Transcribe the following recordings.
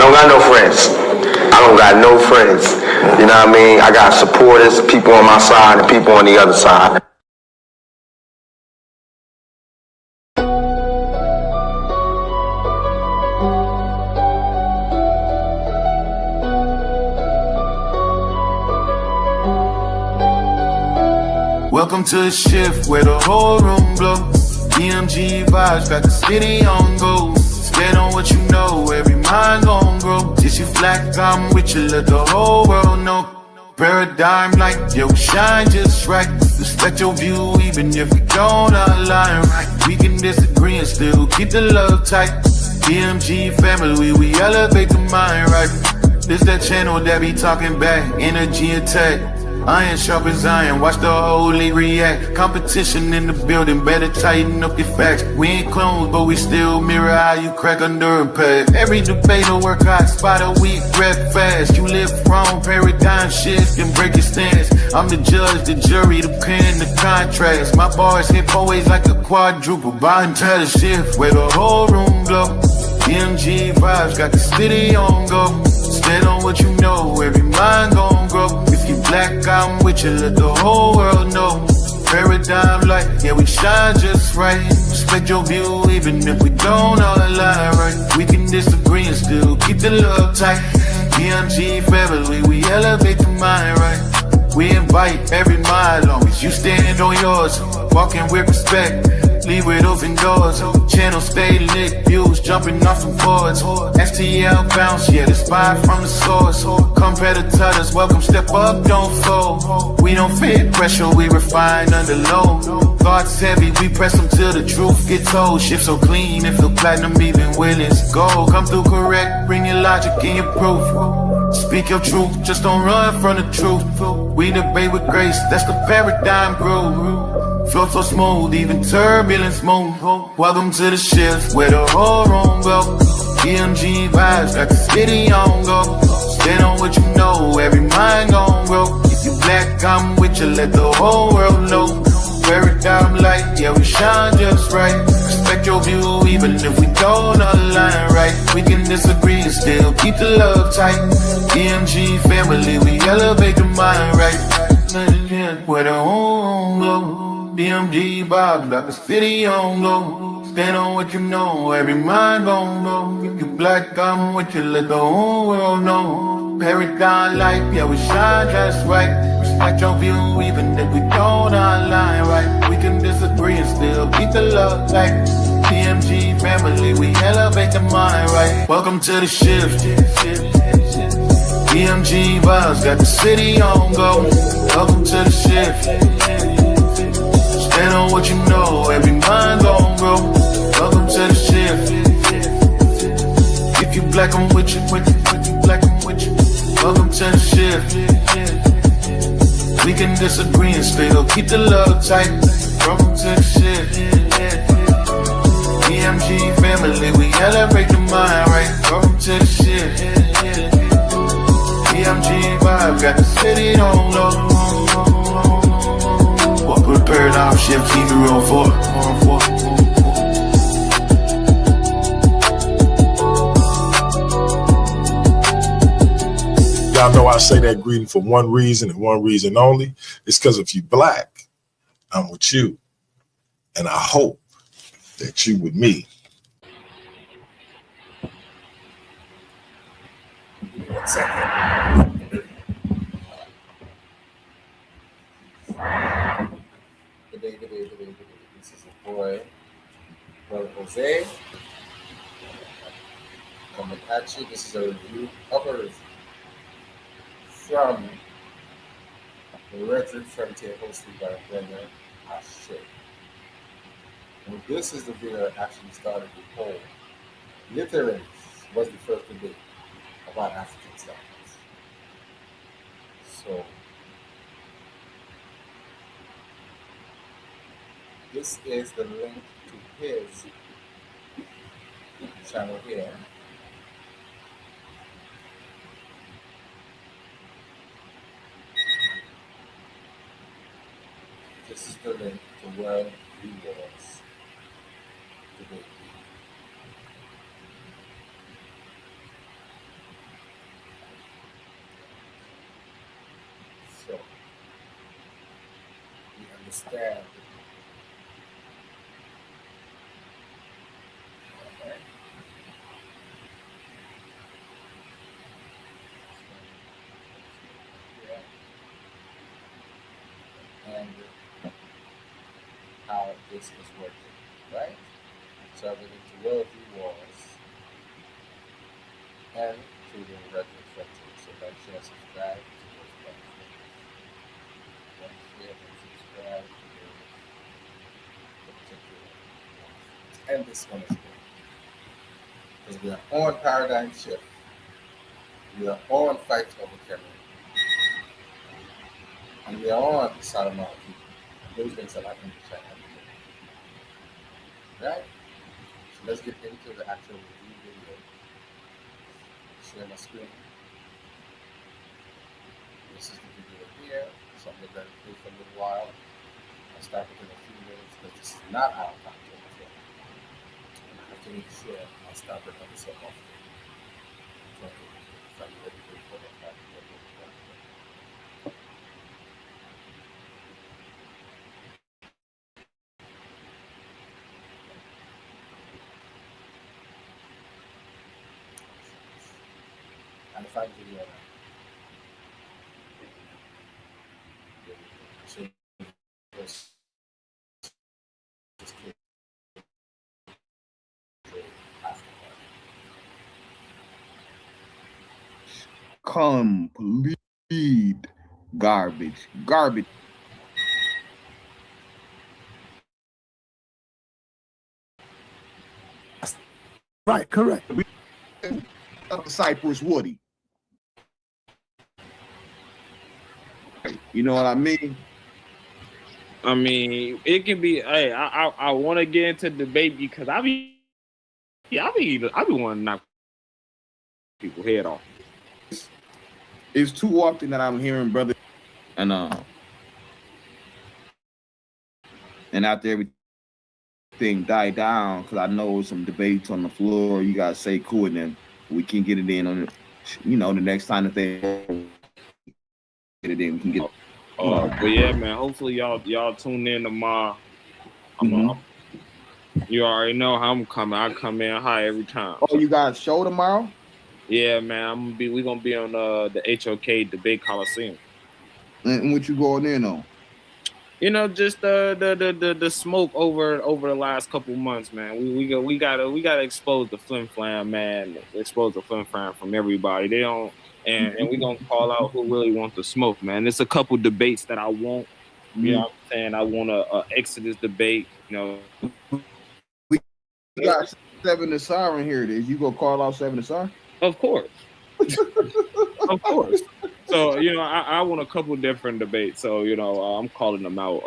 don't got no friends. I don't got no friends. You know what I mean? I got supporters, people on my side and people on the other side. Welcome to the shift where the whole room glows. DMG vibes got the city on go. Stand on what you know, every mind gon' grow. Since you flat, I'm with you, let the whole world know. Paradigm like, yo, shine just right. Respect your view even if we don't align right. We can disagree and still keep the love tight. DMG family, we elevate the mind right. This that channel that be talking back, energy attack. Iron sharp as iron, watch the whole league react. Competition in the building, better tighten up your facts. We ain't clones, but we still mirror how you crack under impact. Every debater work hard, spot a weak, rap fast. You live wrong, paradigm shift and break your stance. I'm the judge, the jury, the pen, the contrast. My bars hit always like a quadruple. Bottom to the shift where the whole room glow. DMG vibes got the city on go. Stand on what you know, every mind gon' grow. If you black, I'm with you, let the whole world know. Paradigm light, yeah, we shine just right. Respect your view, even if we don't all align right. We can disagree and still keep the love tight. DMG family, we elevate the mind right. We invite every mind, long as you stand on yours. Walking with respect, leave with open doors. Channel stay lit, views jumping off some boards. STL bounce, yeah, the spy from the source. Competitors, welcome, step up, don't fold. We don't fit pressure, we refine under low. Thoughts heavy, we press them till the truth get told. Shift so clean, it feel platinum even when it's gold. Come through correct, bring your logic and your proof. Speak your truth, just don't run from the truth. We debate with grace, that's the paradigm groove. Flow so smooth, even turbulence move. Welcome to the shift where the whole room go. DMG vibes got the city on go. Stand on what you know, every mind gon' grow. If you black, I'm with you, let the whole world know. Paradigm light, yeah, we shine just right. Respect your view, even if we don't align right. We can disagree and still keep the love tight. DMG family, we elevate the mind right. Where the home glow. DMG vibes got the city on go. Stand on what you know, every mind gon' go. If you black, I'm with you, let the whole world know. Paradigm light, yeah, we shine just right. Respect your view, even if we don't align right. We can disagree and still keep the love tight. DMG family, we elevate the mind right. Welcome to the shift. DMG vibes got the city on go. Welcome to the shift. Stand on what you know, every mind gon' grow. Welcome to the shift. If you black, I'm with you, if you black, I'm with you. Welcome to the shift. We can disagree and still keep the love tight. Welcome to the shift. DMG family, we elevate the mind right. Welcome to the shift. DMG vibe, got the city on low. Put a paradigm shift, keep it real for. Y'all know I say that greeting for one reason and one reason only. It's because if you black, I'm with you. And I hope that you with me. One second. Good day. This is your boy, Brother Jose. Coming at you. This is a review of Earth from the Retro Frontier hosted by Brenda Ashe. And this is the video that actually started the whole literally was the first debate about African science. So this is the link to his channel here. This is the link to where he was today. show. We understand. Okay. Yeah. And how this is working, right? So everything to worldly wars and to the red reflected. So like, share, subscribe to those platforms. Like, share and subscribe to those particular ones. And this one is good. Because we are on paradigm shift. We are on fight over Kenya. And we are on Solomon people. Those things are happening in China. Right? So let's get into the actual review video. Share my screen. This is the video here. So I'm going to play for a little while. I'll start within a few minutes because this is not our content. So after we share, I'll start it on the set off. And if I video now. So this Complete garbage. Garbage. Right, correct. Cypress Woody. You know what I mean? I mean, it can be. Hey, I want to get into debate because I be wanting to knock people head off. It's too often that I'm hearing brother and after everything die down, because I know some debates on the floor. You gotta say cool, and then we can get it in on the, the next time that they get it in, we can get it. But yeah, man. Hopefully y'all tune in tomorrow. You already know how I'm coming. I come in high every time. Oh, you got a show tomorrow? Yeah, man. We're gonna be on the HOK Debate Coliseum. And what you going in on? Just the smoke over the last couple months, man. We gotta expose the flim flam, man. Expose the flim flam from everybody. They don't, and we gonna call out who really wants the smoke, man. There's a couple debates that I want. You know what I'm saying? I want a Exodus debate. We got Seven Asar in here. Is you gonna call out Seven Asar? Of course. Of course. So, I want a couple different debates. So, I'm calling them out.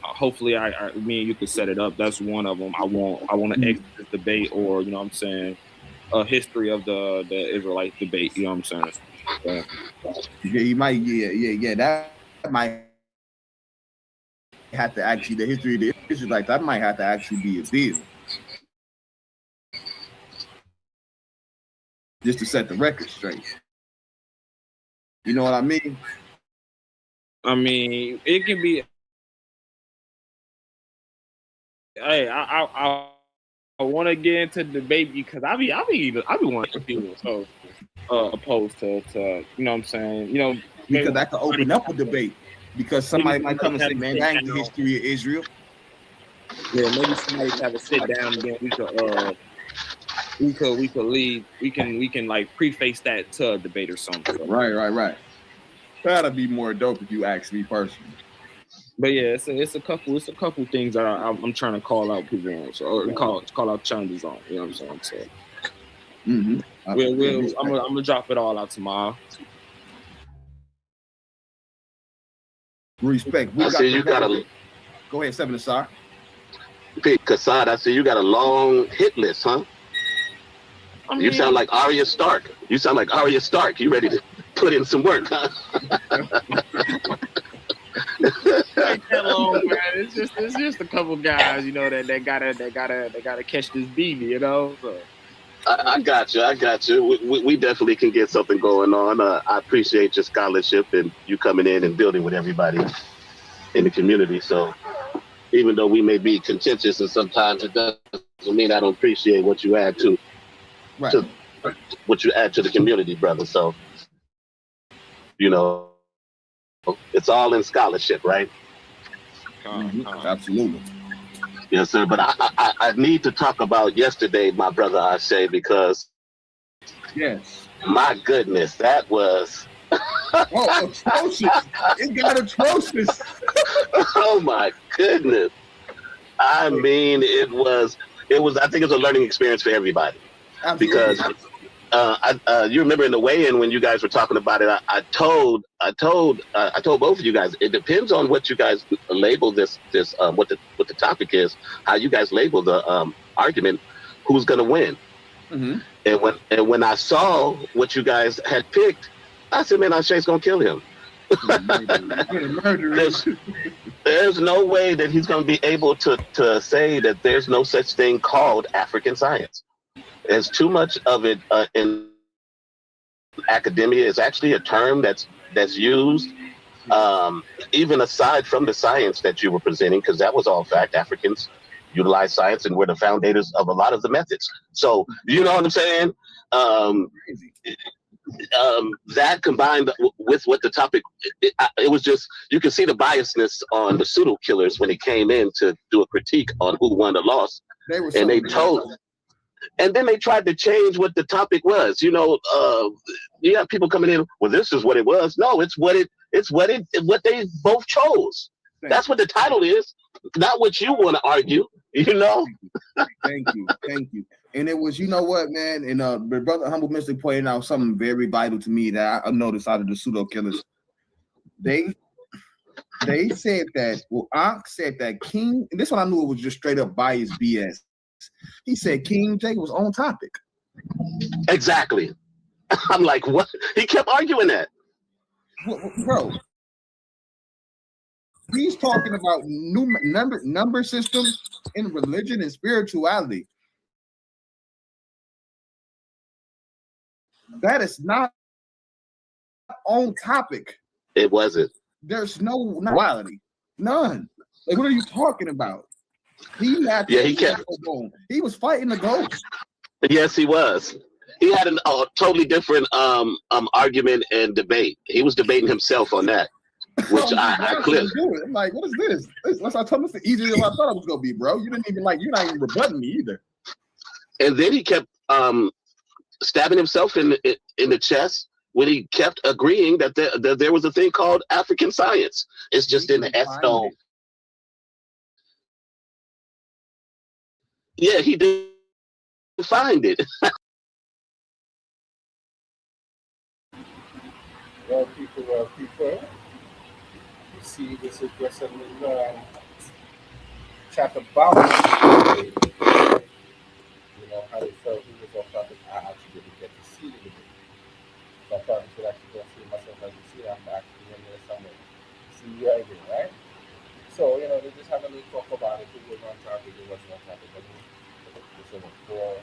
Hopefully me and you can set it up. That's one of them. I want an Exodus debate, or, a history of the Israelite debate. You know what I'm saying? Yeah, you might. Yeah. That might have to actually, the history of the Israelites, that might have to actually be a deal. Just to set the record straight. You know what I mean? I mean, it can be. Hey, I want to get into debate because I be wanting to feel so opposed to you know what I'm saying, because that could open up a debate, because somebody might come and say, man, that ain't the history of Israel. Yeah, maybe somebody have a sit down and then we could leave. We can like preface that to a debate or something. So. Right. That'd be more dope if you ask me personally. But yeah, it's a couple things that I'm trying to call out people on, or call out challenges on. You know what I'm saying? So, I'm gonna drop it all out tomorrow. Respect. I see you got a. Go ahead, Seven Asar. Kassad, I see you got a long hit list, huh? You sound like Arya Stark. You You ready to put in some work, huh? Ain't that long, man. It's just a couple guys, that gotta catch this beanie, So. I got you. I got you. We definitely can get something going on. I appreciate your scholarship and you coming in and building with everybody in the community. So even though we may be contentious and sometimes it doesn't mean I don't appreciate what you add Right. to what you add to the community, brother. So, you know, it's all in scholarship, right? Absolutely. Yes, sir. But I need to talk about yesterday, my brother Ashe, because Yes. my goodness, that was Oh, atrocious. It got atrocious. oh my goodness. I mean, I think it was a learning experience for everybody. Absolutely. Because you remember in the weigh-in when you guys were talking about it, I told both of you guys, it depends on what you guys label this what the topic is, how you guys label the argument, who's going to win. Mm-hmm. And when I saw what you guys had picked, I said, man, Ashe's going to kill him. There's no way that he's going to be able to say that there's no such thing called African science. There's too much of it in academia. It's actually a term that's used even aside from the science that you were presenting, because that was all fact. Africans utilize science and were the foundators of a lot of the methods. So you know what I'm saying? That combined with what the topic, it was just, you can see the biasness on the pseudo killers when it came in to do a critique on who won or lost. And then they tried to change what the topic was. You know, you have people coming in, well, this is what it was. No, it's what they both chose. That's what the title is, not what you want to argue, you know? Thank you. And it was, you know what, man, and Brother Humble Mystic pointed out something very vital to me that I noticed out of the pseudo killers. They said that, well, Ankh said that King, and this one I knew it was just straight up biased BS. He said King J was on topic. Exactly. I'm like, what? He kept arguing that. Bro, he's talking about number system in religion and spirituality. That is not on topic. It wasn't. There's no quality. None. Like, what are you talking about? He was fighting the ghost. Yes, he was. He had a totally different argument and debate. He was debating himself on that, which I clipped. I'm like, what is this? Let's I told him it's easier than I thought it was gonna be, bro. You're not even rebutting me either. And then he kept stabbing himself in the chest when he kept agreeing that there was a thing called African science. It's just in the SO. Yeah, he did find it. Well, people, you see, this is just a little chat about, you know, how they felt it was off topic. I actually didn't get to see the debate. So I thought I should actually go see myself as you see. I'm actually in there somewhere. See you right here, right? So, you know, they just have a little talk about it. Who was on topic, who wasn't on topic. This is for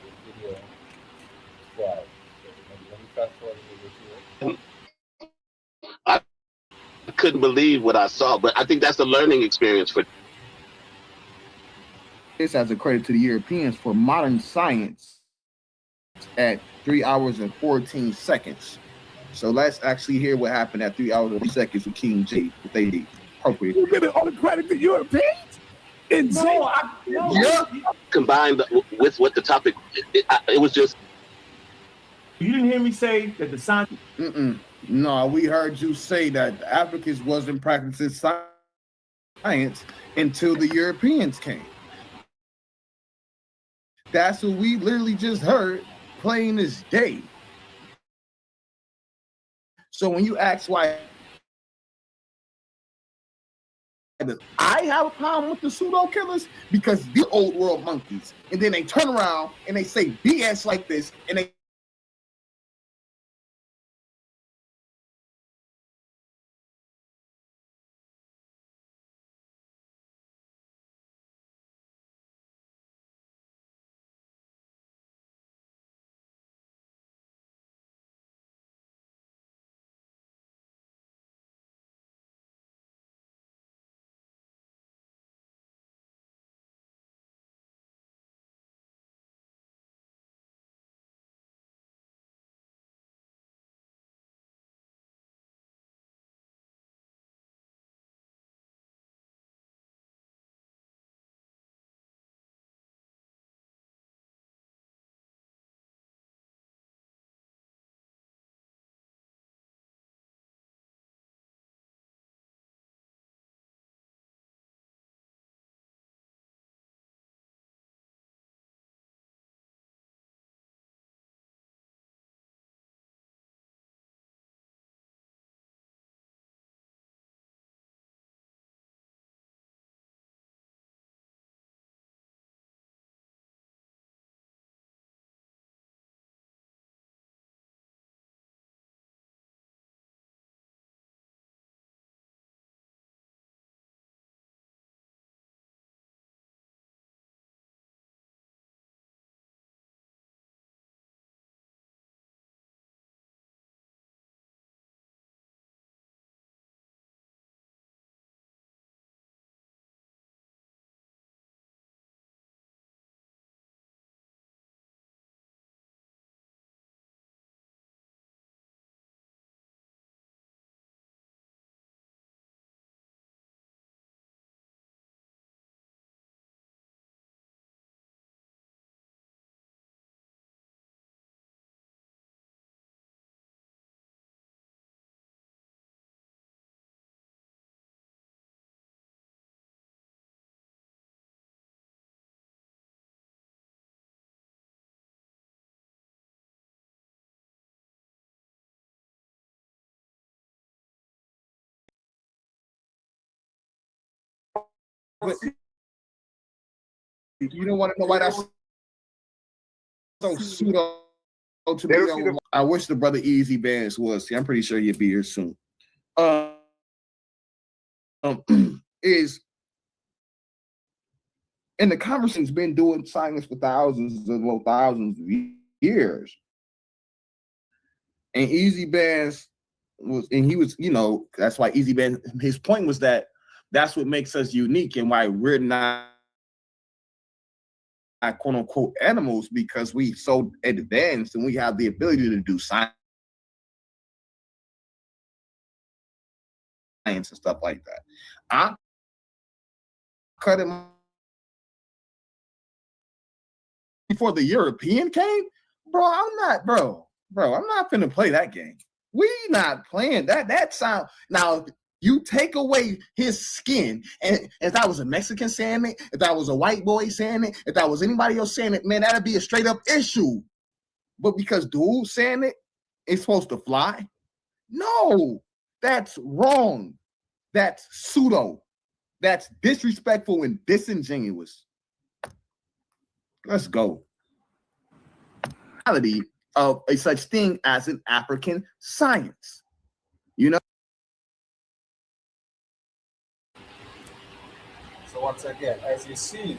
this video. Wow. Let me fast forward a little bit here. I couldn't believe what I saw, but I think that's a learning experience for. This as a credit to the Europeans for modern science at 3 hours and 14 seconds. So let's actually hear what happened at 3 hours and 3 seconds with King J. If they did appropriate. You giving all the credit to Europeans? Yeah. Combined with what the topic, it was just. You didn't hear me say that the science. No, we heard you say that the Africans wasn't practicing science until the Europeans came. That's what we literally just heard, plain as day. So when you ask why I have a problem with the pseudo killers, because they're old world monkeys, and then they turn around and they say BS like this, and they You don't want to know why that's so pseudo to be on. I wish the brother Easy Bands was here. I'm pretty sure he'll be here soon. Is and the conversation's been doing science for thousands of years. And Easy Bands he was, that's why Easy Bands, his point was that that's what makes us unique and why we're not quote unquote animals, because we so advanced and we have the ability to do science and stuff like that. I cut him before the European came, I'm not finna play that game. We not playing that sound. Now, you take away his skin, and if that was a Mexican saying it, if that was a white boy saying it, if that was anybody else saying it, man, that'd be a straight up issue. But because dude saying it, it's supposed to fly? No, that's wrong. That's pseudo. That's disrespectful and disingenuous. Let's go. Of a such thing as an African science, So once again, as you see,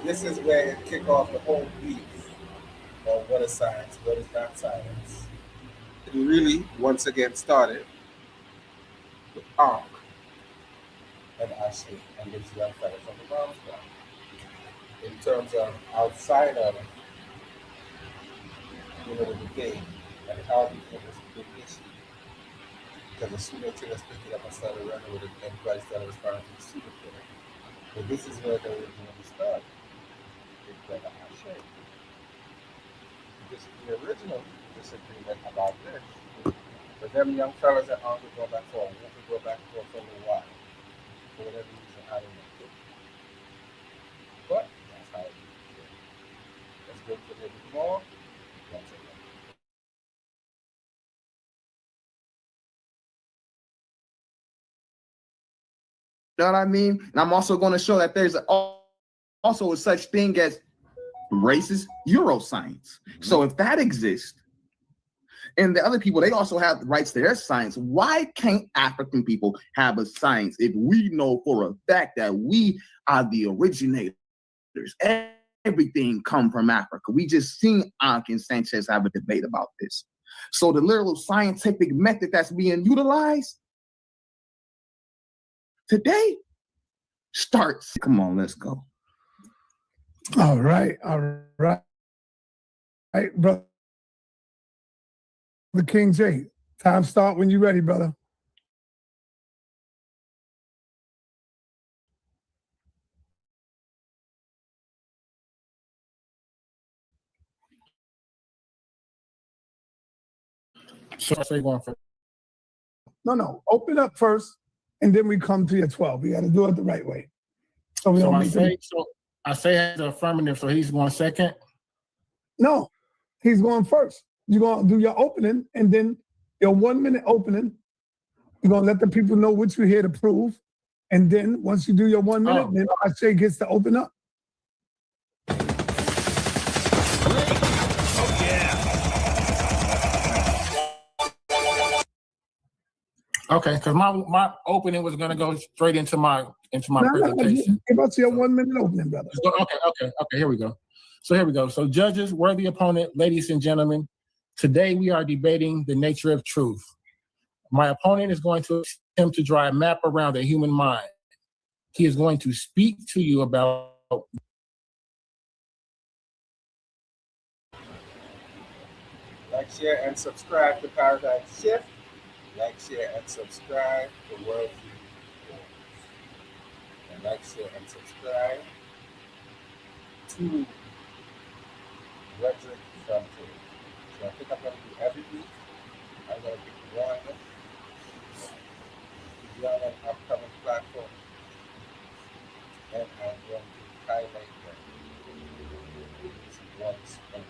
this is where it kick off the whole beef of what is science, what is not science. It really, once again, started with Ankh and Ashley and this young fella from the Browns Club. In terms of outside of the debate and how he think it's a big issue. Because the pseudo killers picked it up and started running with it and Christ started responding to the pseudo killer. But this is where the original started. It's Brother Ashe. This is the original disagreement about this. But them young fellas that aren't going back for a go back for a little while. For whatever reason, I don't know. But that's how it is. Let's go for a little bit more. Once again. You know what I mean? And I'm also going to show that there's also a such thing as racist Euroscience. So if that exists, and the other people, they also have rights to their science, why can't African people have a science if we know for a fact that we are the originators? Everything come from Africa. We just seen Ankh and Sanchez have a debate about this. So the literal scientific method that's being utilized today starts. Come on, let's go. All right. Hey, brother. The King J. Time start when you're ready, brother. So you going for? No. Open up first, and then we come to your 12. We got to do it the right way. So I say as an affirmative, so he's going second? No, he's going first. You're going to do your opening, and then your 1 minute opening, you're going to let the people know what you're here to prove. And then once you do your 1 minute, then Ashe gets to open up. Okay, because my opening was going to go straight into my presentation. Give us your 1 minute opening, brother. Okay, here we go. So judges, worthy opponent, ladies and gentlemen, today we are debating the nature of truth. My opponent is going to attempt to draw a map around the human mind. He is going to speak to you about Like, share, and subscribe to Paradigm Shift. Like, share, and subscribe to Worldview. And like, share, and subscribe to Rhetoric Frontier. So I think I'm going to do every week. I'm going to pick one on an upcoming platform. And I'm going to highlight them. This is one spin.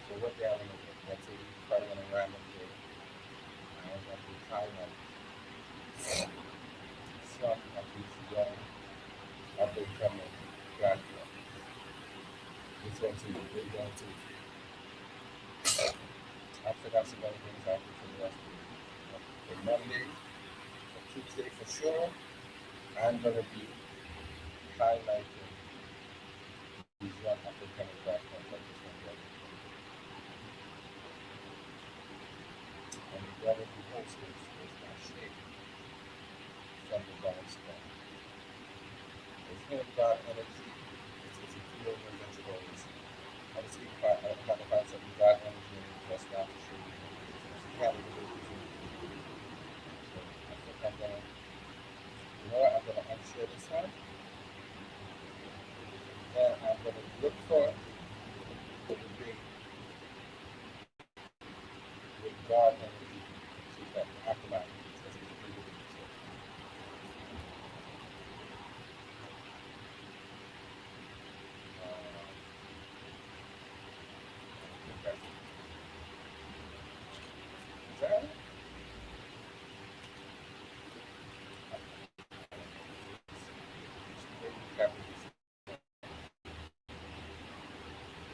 So what they are going to do, let's say you probably on a random day. I'm going to highlight some of these young up-and-coming black men. Which ones are you really going to? I forgot some other things I think for the rest of the week. For Monday, for Tuesday for sure, I'm going to be highlighting these young up-and-coming black men like this one right here. And the brother who hosts this is my shade from the Balance Squad. It's him, God Energy. It's a few of them that's always. I was thinking about how to find something God Energy and that's not for sure. So I think I'm gonna, you know what? I'm gonna unshare this one, and I'm gonna look for the debate with God Energy. So that after that, that's a pretty good episode. Is that it?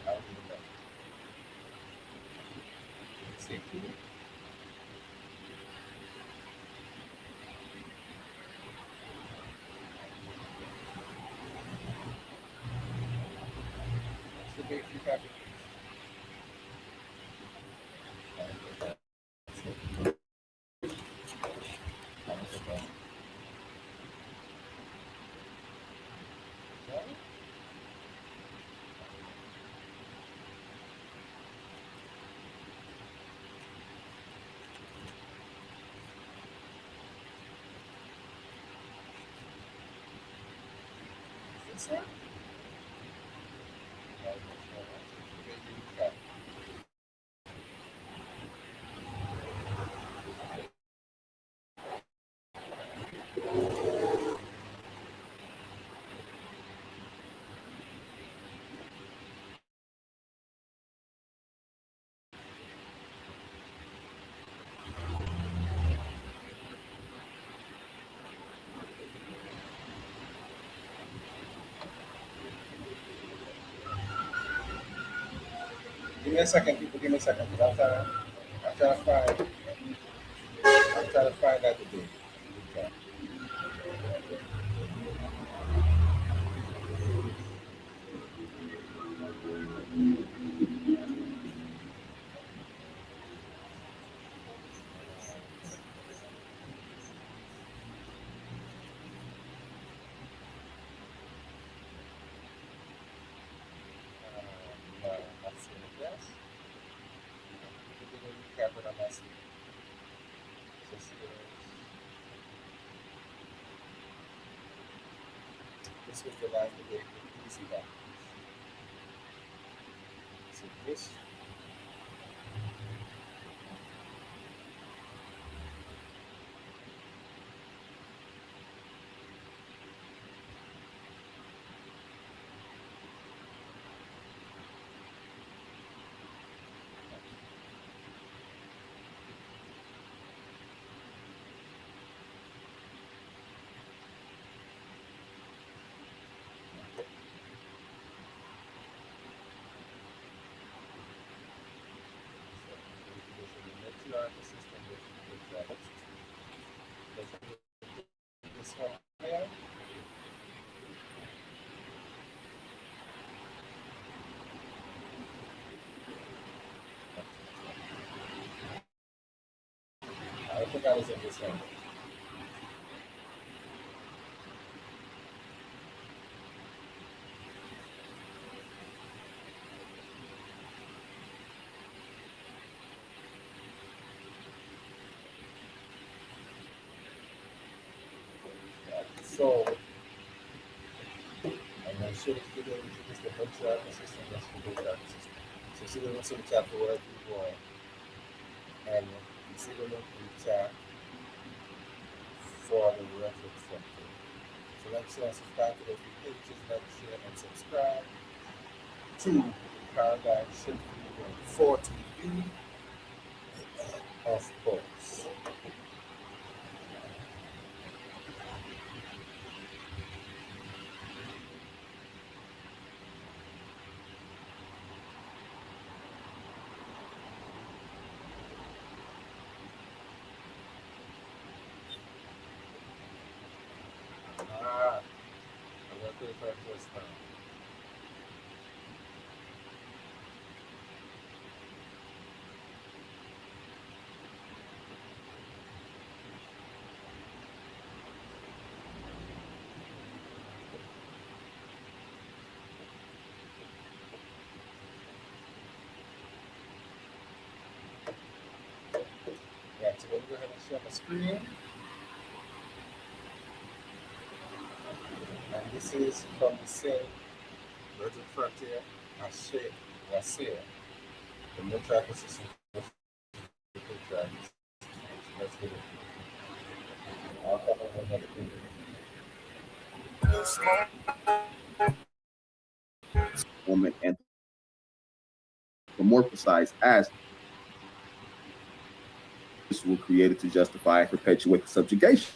I'll do that. Safety. Should be a few packages. Is this one? Give me a second, people. Give me a second. I'm trying to find that debate. Okay. Not seeing it, yes. We're going to recap it on my sleep. So this was the last debate with PC Box. So this. This one here. I think I was in this one. So, I'm going to show this video, which is the virtual system. That's the virtual system. So, see the link in the chat for wherever you go. And you see the link in the chat for the reference center. So, like, share, and subscribe to those pages, like, share, and subscribe to Paradigm Shift 4 TV, of course. very first time. Right, so let me go ahead and share my screen. And this is from the same Virgin Frontier and Sheikh Wasir, the new track assistant. Let's get it. I'll come up with another video. Woman anthropomorphized as this were created to justify and perpetuate the subjugation.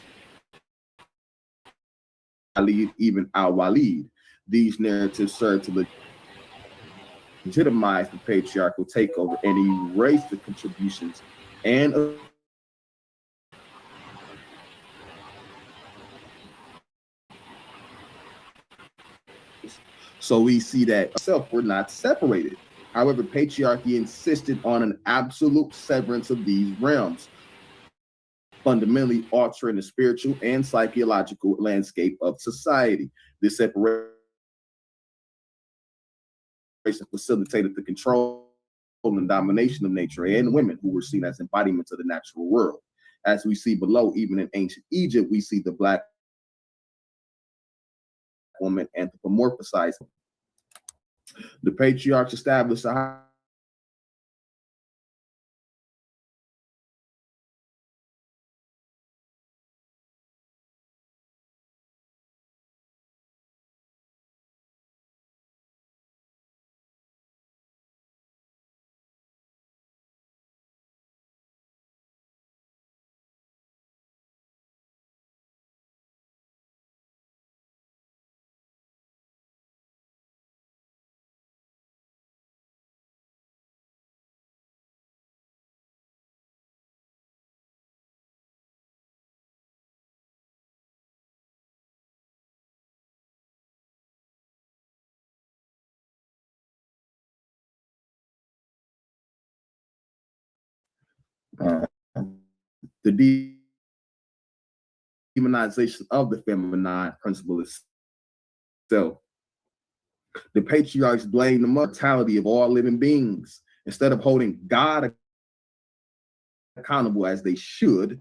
Even al-Walid, these narratives serve to legitimize the patriarchal takeover and erase the contributions and so we see that itself were not separated. However, patriarchy insisted on an absolute severance of these realms, fundamentally altering the spiritual and psychological landscape of society. This separation facilitated the control and domination of nature and women, who were seen as embodiments of the natural world. As we see below, even in ancient Egypt, we see the Black woman anthropomorphized. The patriarchs established a the demonization of the feminine principle itself. The patriarchs blame the mortality of all living beings instead of holding God accountable as they should,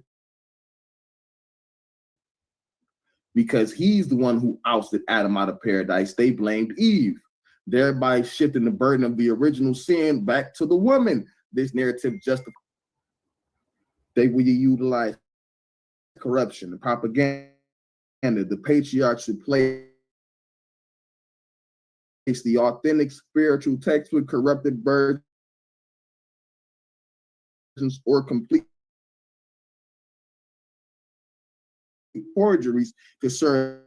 because he's the one who ousted Adam out of paradise. They blamed Eve, thereby shifting the burden of the original sin back to the woman. This narrative justifies they will utilize corruption and propaganda. The patriarchs should place the authentic spiritual text with corrupted versions or complete forgeries to serve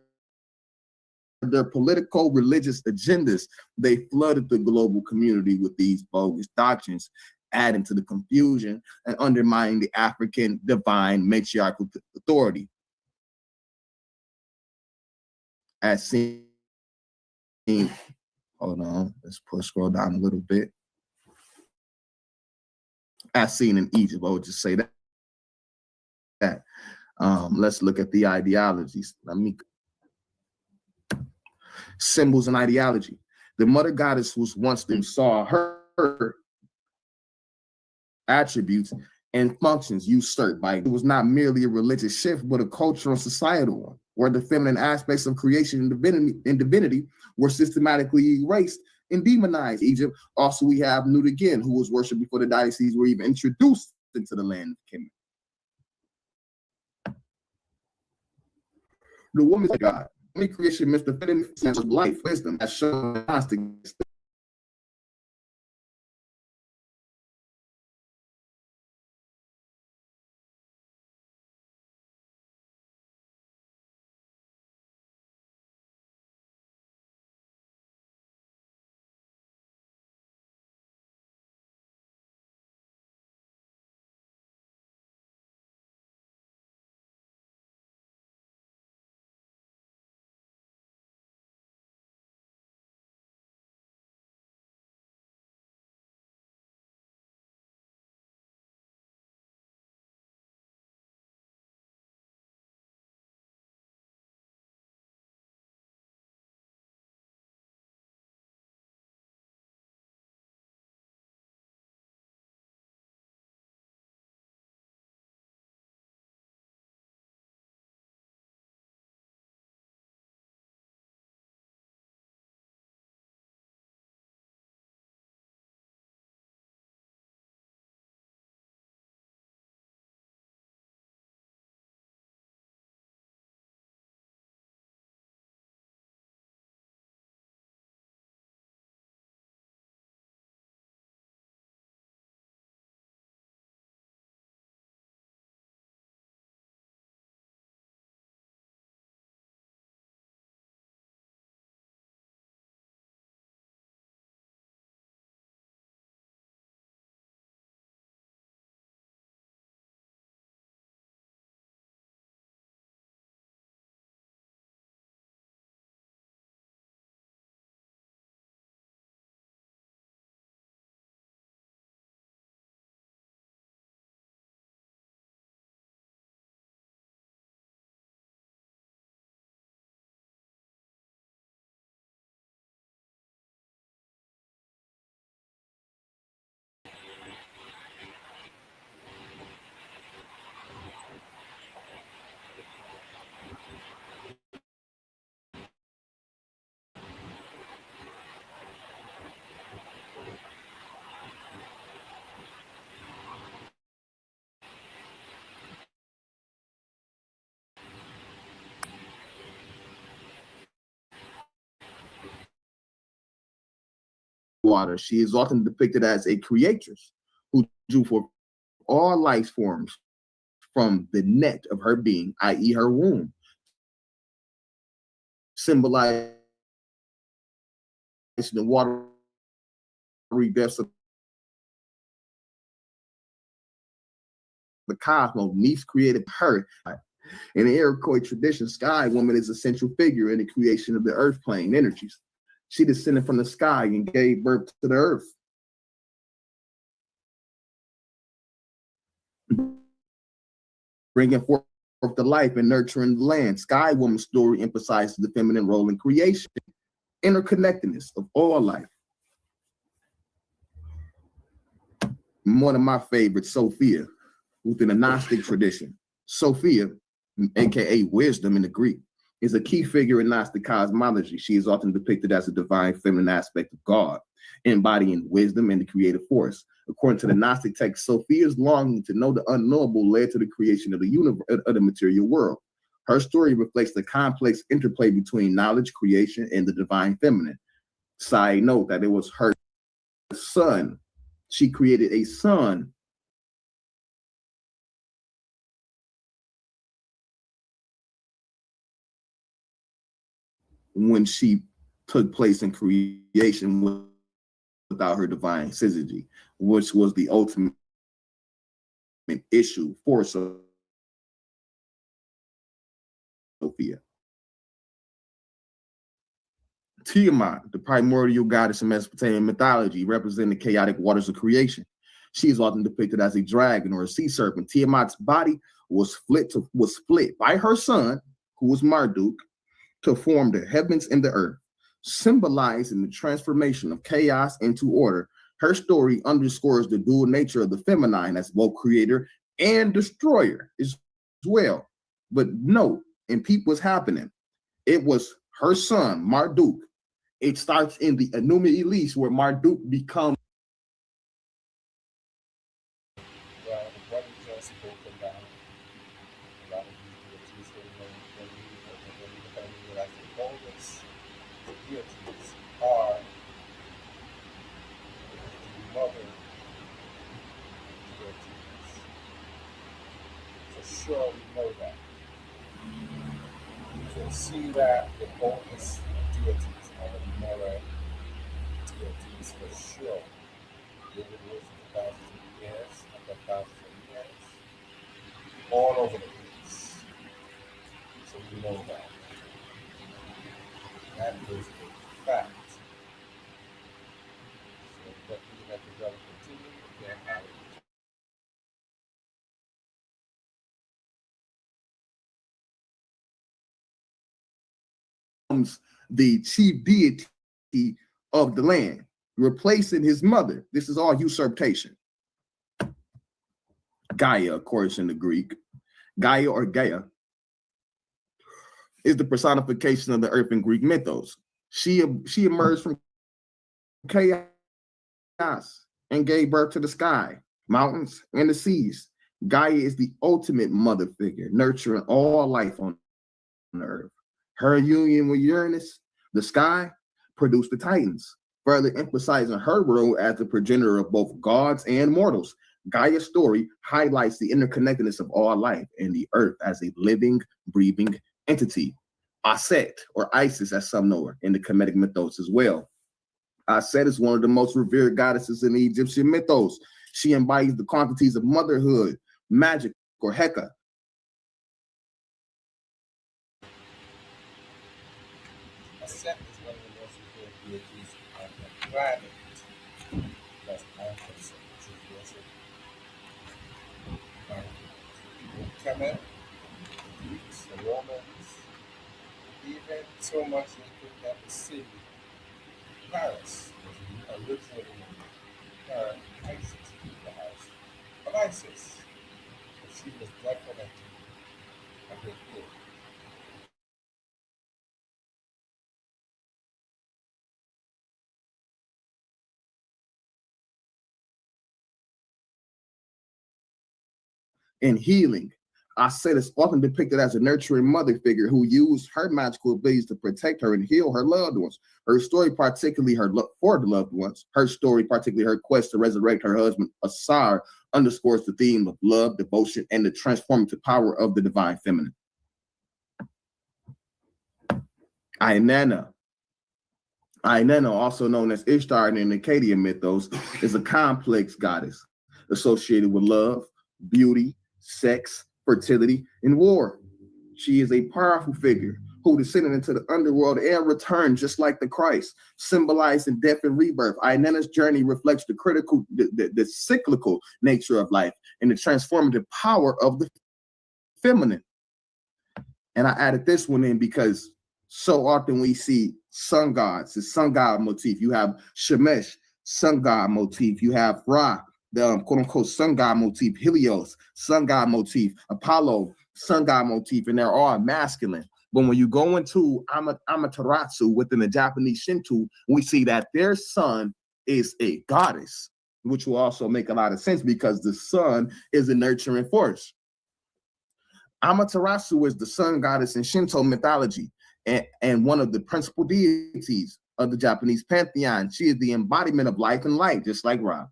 their political religious agendas. They flooded the global community with these bogus doctrines, adding to the confusion and undermining the African divine matriarchal authority. As seen, hold on, let's scroll down a little bit. As seen in Egypt, I would just say that. Let's look at the ideologies. Symbols and ideology. The mother goddess was once them saw her attributes and functions usurped by it was not merely a religious shift, but a cultural and societal one, where the feminine aspects of creation and divinity were systematically erased and demonized. Egypt, also we have Nut again, who was worshipped before the deities were even introduced into the land of Kemet. The woman's God. Only creation myth, the feminine sense of life, wisdom, as shown in water. She is often depicted as a creatress who drew forth all life forms from the net of her being, i.e., her womb, symbolizing the watery depths of the cosmos, meets created her. In the Iroquois tradition, Sky Woman is a central figure in the creation of the earth plane energies. She descended from the sky and gave birth to the earth, bringing forth the life and nurturing the land. Sky Woman's story emphasizes the feminine role in creation, interconnectedness of all life. One of my favorites, Sophia, within the Gnostic tradition. Sophia, aka wisdom in the Greek, is a key figure in Gnostic cosmology. She is often depicted as a divine feminine aspect of God, embodying wisdom and the creative force. According to the Gnostic text, Sophia's longing to know the unknowable led to the creation of the universe, of the material world. Her story reflects the complex interplay between knowledge, creation, and the divine feminine. Side note that it was her son. She created a son when she took place in creation without her divine syzygy, which was the ultimate issue for Sophia. Tiamat, the primordial goddess in Mesopotamian mythology, representing the chaotic waters of creation. She is often depicted as a dragon or a sea serpent. Tiamat's body was split by her son, who was Marduk, to form the heavens and the earth, symbolizing the transformation of chaos into order. Her story underscores the dual nature of the feminine as both creator and destroyer as well. But note, and peep what's happening. It was her son, Marduk. It starts in the Enuma Elish, where Marduk becomes. Well, what we just broken down, a lot of these deities when you realize the oldest deities are the mother deities. For sure, we know that. You can see that the oldest deities are the mother deities for sure. They've been living for thousands of years, after thousands of years, all over the place. So we know that. That is a fact. So let the brother continue again. The chief deity of the land, replacing his mother. This is all usurpation. Gaia, of course, in the Greek, Gaia or Gaia is the personification of the earth in Greek mythos. She emerged from chaos and gave birth to the sky, mountains, and the seas. Gaia is the ultimate mother figure, nurturing all life on the earth. Her union with Uranus, the sky, produced the Titans, further emphasizing her role as the progenitor of both gods and mortals. Gaia's story highlights the interconnectedness of all life and the earth as a living, breathing entity. Aset, or Isis, as some know her, in the Kemetic mythos as well. Aset is one of the most revered goddesses in the Egyptian mythos. She embodies the quantities of motherhood, magic, or Heka. Aset is one of the most revered deities on the planet. That's my concept. Kemet, the Greeks, the Romans, even so much they think that the city, Paris, was originally Isis, the house of Isis. But she was definitely a big deal. And healing. I said it's often depicted as a nurturing mother figure who used her magical abilities to protect her and heal her loved ones. Her story, particularly her love for the loved ones, her story, particularly her quest to resurrect her husband, Asar, underscores the theme of love, devotion, and the transformative power of the divine feminine. Inanna, also known as Ishtar in the Akkadian mythos, is a complex goddess associated with love, beauty, sex, fertility, and war. She is a powerful figure who descended into the underworld and returned just like the Christ, symbolizing death and rebirth. Inanna's journey reflects the cyclical nature of life and the transformative power of the feminine. And I added this one in because so often we see sun gods, the sun god motif. You have Shemesh, sun god motif. You have Ra, the quote unquote sun god motif. Helios, sun god motif. Apollo, sun god motif. And they're all masculine. But when you go into Amaterasu within the Japanese Shinto, we see that their sun is a goddess, which will also make a lot of sense because the sun is a nurturing force. Amaterasu is the sun goddess in Shinto mythology and one of the principal deities of the Japanese pantheon. She is the embodiment of life and light, just like Ra,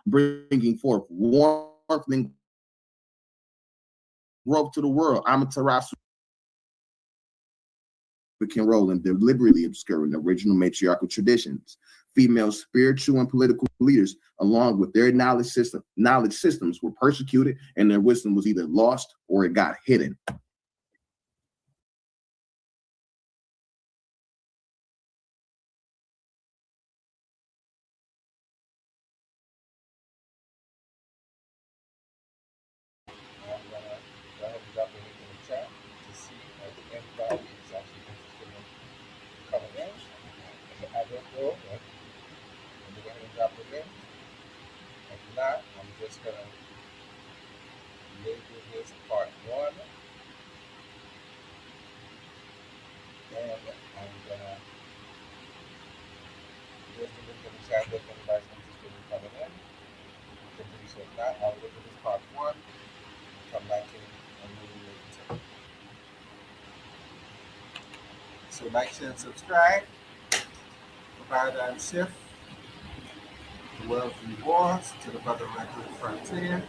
bringing forth warmth and growth to the world. Amaterasu can role in deliberately obscuring the original matriarchal traditions. Female spiritual and political leaders, along with their knowledge systems, were persecuted, and their wisdom was either lost or it got hidden. So like, share, and subscribe. Paradigm shift. The world's rewards to the brother record frontier.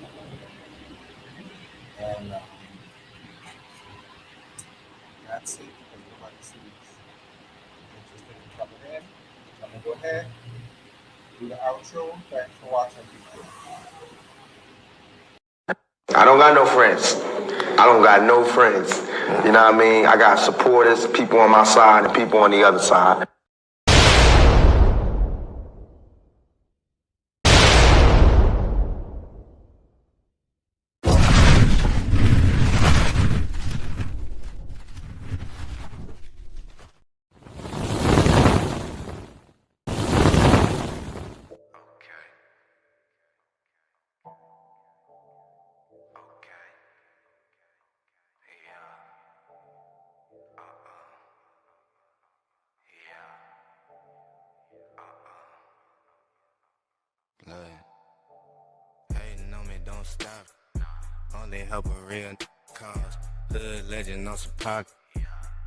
And that's it. Because nobody sees interested in coming in. I'm gonna go ahead, do the outro. Thanks for watching, people. I don't got no friends. I don't got no friends. You know what I mean? I got supporters, people on my side and people on the other side. Hating on me, don't stop. Only help a real cause. Hood legend on some pocket.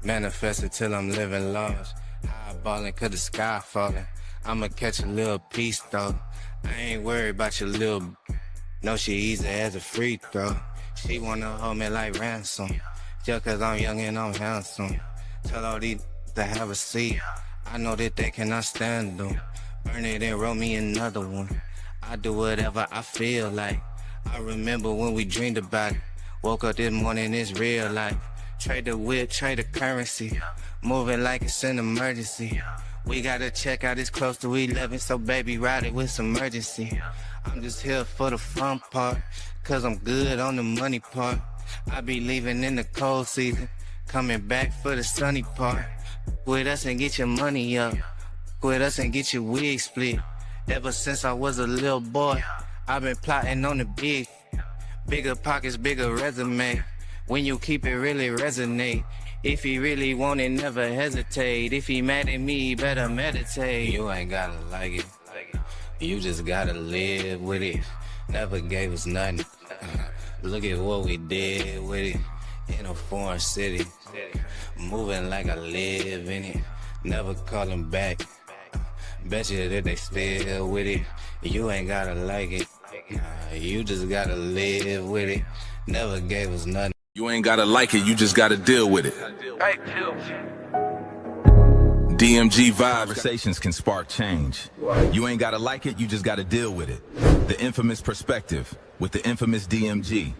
Manifested till I'm living large. Eyeballing cause the sky falling. I'ma catch a little piece though. I ain't worried about your little. No, she easy as a free throw. She wanna hold me like ransom. Just cause I'm young and I'm handsome. Tell all these to have a seat. I know that they cannot stand them. Burn it and roll me another one. I do whatever I feel like. I remember when we dreamed about it. Woke up this morning, it's real life. Trade the whip, trade the currency. Moving like it's an emergency. We gotta check out, it's close to 11, so baby ride it with some urgency. I'm just here for the fun part, cause I'm good on the money part. I be leaving in the cold season, coming back for the sunny part. With us and get your money up. With us and get your wig split. Ever since I was a little boy, I've been plotting on the big. Bigger pockets, bigger resume. When you keep it, really resonate. If he really want it, never hesitate. If he mad at me, better meditate. You ain't gotta like it. You just gotta live with it. Never gave us nothing. Look at what we did with it. In a foreign city, moving like I live in it. Never calling back. Bet you that they still with it. You ain't gotta like it. You just gotta live with it. Never gave us nothing. You ain't gotta like it, you just gotta deal with it. DMG vibes. Conversations can spark change. You ain't gotta like it, you just gotta deal with it. The infamous perspective with the infamous DMG.